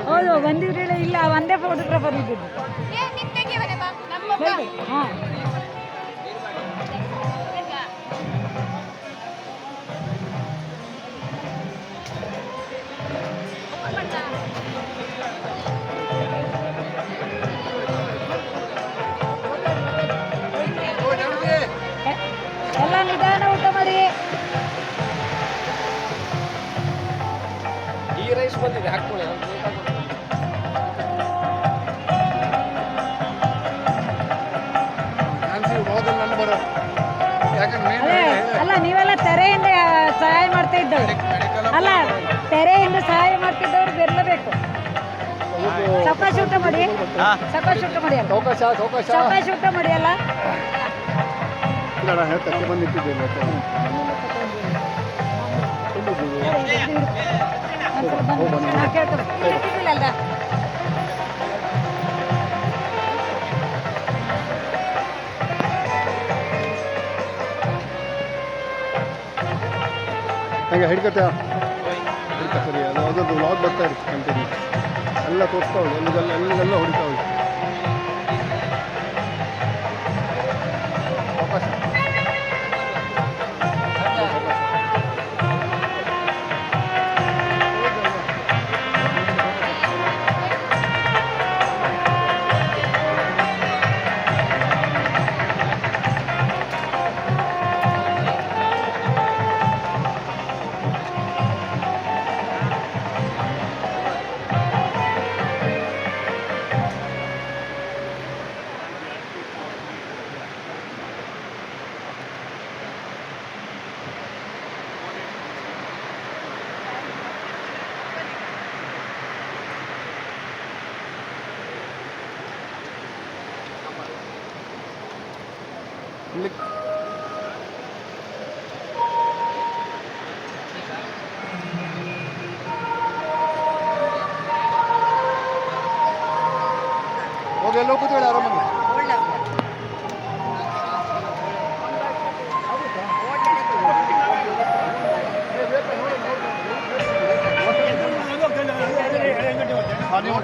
ಹೌದು ಬಂದಿದ್ರಿ ಇಲ್ಲ ಒಂದೇ ಫೋಟೋಗ್ರಾಫರ್ ಇದ್ದಿದ್ದು ಹಾಂ ಎಲ್ಲ ನಿಧಾನ ಊಟ ಮಾಡಿ. ಈ ರೈಸ್ ಬಂದಿದೆ ಹಾಕ್ಕೊಳ್ಳಿ. ಅಲ್ಲ ನೀವೆಲ್ಲ ತೆರೆಯಿಂದ ಸಹಾಯ ಮಾಡ್ತಾ ಇದ್ದವ್ರು ಅಲ್ಲ, ತೆರೆಯಿಂದ ಸಹಾಯ ಮಾಡ್ತಿದ್ದವ್ರು ಬೆರಲೇಬೇಕು. ಸಾವಕಾಶ ಊಟ ಮಾಡಿ, ಸಾವಕಾಶ ಊಟ ಮಾಡಿ ಅಲ್ಲ, ಸಾವಕಾಶ ಊಟ ಮಾಡಿ ಅಲ್ಲ. ಬಂದಿಟ್ಟಿದ್ದೇನೆ ಅಲ್ಲ ಹಂಗೆ ಹಿಡ್ಕತ್ತೆ ಸರಿ. ಅದು ಅದರದ್ದು ಲಾಗ್ ಬರ್ತಾ ಇರುತ್ತೆ ಕಂಟಿನ್ಯೂ, ಎಲ್ಲ ತೋರಿಸ್ತಾವಳಿ, ಎಲ್ಲಿಗೆಲ್ಲ ಹೊಡಿತಾವಳಿ. ಅವಕಾಶ ಇಲ್ಲಿ ಹೋಗಿ ಎಲ್ಲೋ ಕೂತ್ಕೊಳ್ಳಿ ಆರಾಮಾಗಿ. ನೀವು